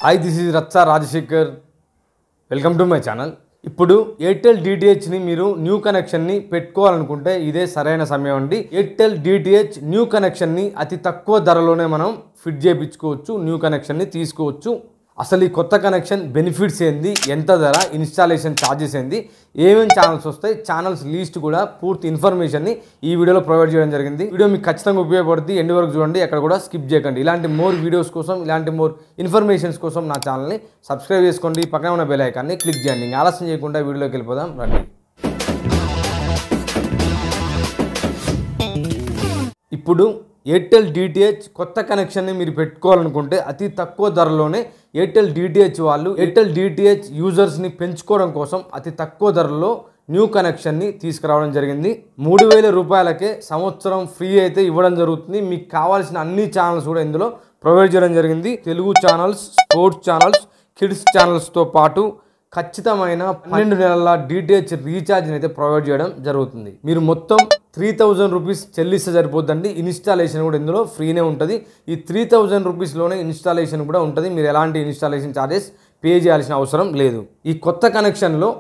Hi, this is Ratsa Rajashekar. Welcome to my channel. ఇప్పుడు Airtel డిటిహెచ్ని మీరు new కనెక్షన్ని పెట్టుకోవాలనుకుంటే ఇదే సరైన సమయం అండి. ఎయిర్టెల్ డిటిహెచ్ న్యూ కనెక్షన్ని అతి తక్కువ ధరలోనే మనం ఫిట్ చేయించుకోవచ్చు, న్యూ కనెక్షన్ని తీసుకోవచ్చు. అసలు ఈ కొత్త కనెక్షన్ బెనిఫిట్స్ ఏంది, ఎంత ధర, ఇన్స్టాలేషన్ ఛార్జెస్ ఏంది, ఏమేమి ఛానల్స్ వస్తాయి, ఛానల్స్ లీస్ట్ కూడా పూర్తి ఇన్ఫర్మేషన్ని ఈ వీడియోలో ప్రొవైడ్ చేయడం జరిగింది. వీడియో మీకు ఖచ్చితంగా ఉపయోగపడుతుంది. ఎండ్ వరకు చూడండి, ఎక్కడ కూడా స్కిప్ చేయకండి. ఇలాంటి మోర్ వీడియోస్ కోసం, ఇలాంటి మోర్ ఇన్ఫర్మేషన్స్ కోసం నా ఛానల్ని సబ్స్క్రైబ్ చేసుకోండి, పక్కన ఉన్న బెల్ ఐకాన్ని క్లిక్ చేయండి. ఇంకా ఆలస్యం చేయకుండా వీడియోలోకి వెళ్ళిపోదాం రండి. ఇప్పుడు ఎయిర్టెల్ డిటిహెచ్ కొత్త కనెక్షన్ని మీరు పెట్టుకోవాలనుకుంటే అతి తక్కువ ధరలోనే ఎయిర్టెల్ డిటిహెచ్ వాళ్ళు ఎయిర్టెల్ డిటిహెచ్ యూజర్స్ని పెంచుకోవడం కోసం అతి తక్కువ ధరలో న్యూ కనెక్షన్ని తీసుకురావడం జరిగింది. 3000 రూపాయలకే సంవత్సరం ఫ్రీ అయితే ఇవ్వడం జరుగుతుంది. మీకు కావాల్సిన అన్ని ఛానల్స్ కూడా ఇందులో ప్రొవైడ్ చేయడం జరిగింది. Telugu channels, sports channels, kids ఛానల్స్తో పాటు ఖచ్చితమైన 12 నెలల డిటిహెచ్ రీఛార్జ్ని అయితే ప్రొవైడ్ చేయడం జరుగుతుంది. మీరు మొత్తం 3000 రూపీస్ చెల్లిస్తే సరిపోద్దండి. ఇన్స్టాలేషన్ కూడా ఇందులో ఫ్రీనే ఉంటుంది. ఈ 3000 రూపీస్లోనే ఇన్స్టాలేషన్ కూడా ఉంటుంది. మీరు ఎలాంటి ఇన్స్టాలేషన్ ఛార్జెస్ పే చేయాల్సిన అవసరం లేదు. ఈ కొత్త కనెక్షన్లో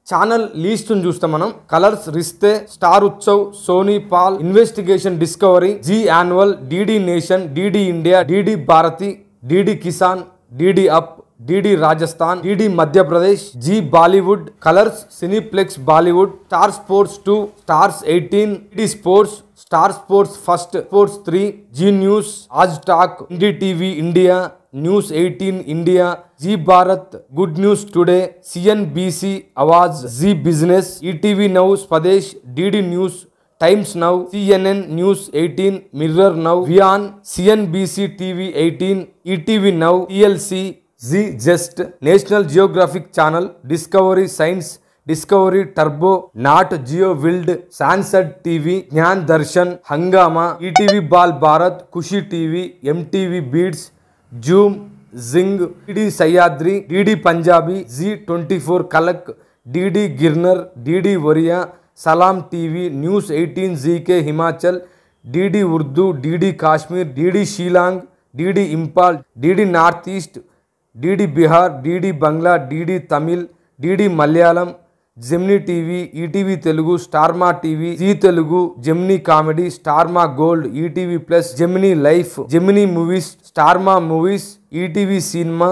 ఛానల్ లీస్ట్ని చూస్తే మనం Colors, Rishtey, Star Utsav, Sony Pal, investigation Discovery, Zee annual, DD nation, DD India, DD Bharati, DD Kisan, DD up, DD Rajasthan, DD Madhya Pradesh, Zee Bollywood, Colors, Cineplex Bollywood, Star Sports 2, Stars 18, DD Sports, Star Sports first, sports 3, Zee News, Aaj Tak, India TV India, News 18 India, Zee Bharat, good news today, CNBC Awaaz, Zee business, ETV now Swadesh, DD News, times now, CNN news 18, mirror now, వియాన్, CNBC TV 18, ETV now, TLC, Zee just, national geographic channel, discovery science, discovery turbo, Nat Geo Wild, Sansad TV, Gyan Darshan, Hungama, ETV Bal Bharat, Khushi TV, MTV beats, zoom, zing, DD Sahyadri, DD Punjabi, Zee 24 Kalak, DD Girnar, DD Oriya, Salaam TV, news 18 JK Himachal, DD Urdu, DD Kashmir, DD Shillong, DD Imphal, DD north east, DD Bihar, DD బంగ్లా, DD Tamil, DD Malayalam, Gemini TV, ETV Telugu, Star Maa TV, G Telugu, Gemini comedy, Star Maa gold, ETV plus, Gemini life, Gemini movies, Star Maa movies, ETV cinema,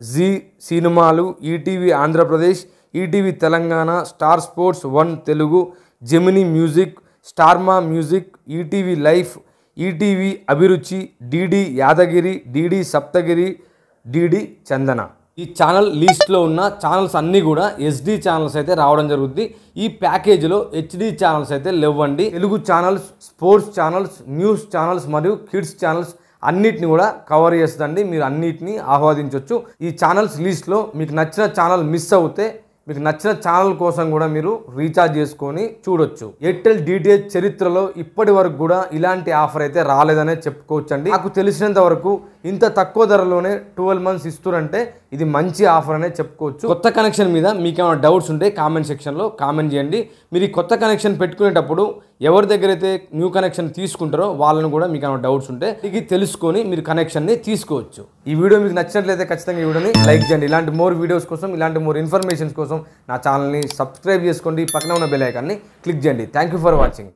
G సినిమాలు, ETV Andhra Pradesh, ETV Telangana, star sports 1 Telugu, Gemini music, Star Maa music, ETV life, ETV అభిరుచి, DD Yadagiri, DD Saptagiri, DD చందన. ఈ channel లీస్ట్లో ఉన్న channels అన్నీ కూడా SD channels అయితే రావడం జరుగుతుంది. ఈ ప్యాకేజీలో హెచ్డి ఛానల్స్ అయితే లేవండి. Telugu channels, sports channels, news channels మరియు కిడ్స్ ఛానల్స్ అన్నిటిని కూడా కవర్ చేస్తుందండి. మీరు అన్నిటిని ఆహ్వాదించవచ్చు. ఈ ఛానల్స్ లీస్ట్లో మీకు నచ్చిన ఛానల్ మిస్ అవుతే మీకు నచ్చిన ఛానల్ కోసం కూడా మీరు రీఛార్జ్ చేసుకొని చూడొచ్చు. ఎయిర్టెల్ డిటిహెచ్ చరిత్రలో ఇప్పటి వరకు కూడా ఇలాంటి ఆఫర్ అయితే రాలేదనే చెప్పుకోవచ్చండి. నాకు తెలిసినంత వరకు ఇంత తక్కువ ధరలోనే 12 మంత్స్ ఇస్తున్నారంటే ఇది మంచి ఆఫర్ అనే చెప్పుకోవచ్చు. కొత్త కనెక్షన్ మీద మీకు ఏమైనా డౌట్స్ ఉంటే కామెంట్ సెక్షన్లో కామెంట్ చేయండి. మీరు ఈ కొత్త కనెక్షన్ పెట్టుకునేటప్పుడు ఎవరి దగ్గర అయితే న్యూ కనెక్షన్ తీసుకుంటారో వాళ్ళని కూడా మీకు ఏమైనా డౌట్స్ ఉంటే ఇది తెలుసుకొని మీరు కనెక్షన్ని తీసుకోవచ్చు. ఈ వీడియో మీకు నచ్చినట్లయితే ఖచ్చితంగా ఈ వీడియోని లైక్ చేయండి. ఇలాంటి మోర్ వీడియోస్ కోసం, ఇలాంటి మోర్ ఇన్ఫర్మేషన్స్ కోసం నా ఛానల్ని సబ్స్క్రైబ్ చేసుకోండి, పక్కన ఉన్న బెల్ ఐకాన్ని క్లిక్ చేయండి. Thank you for watching.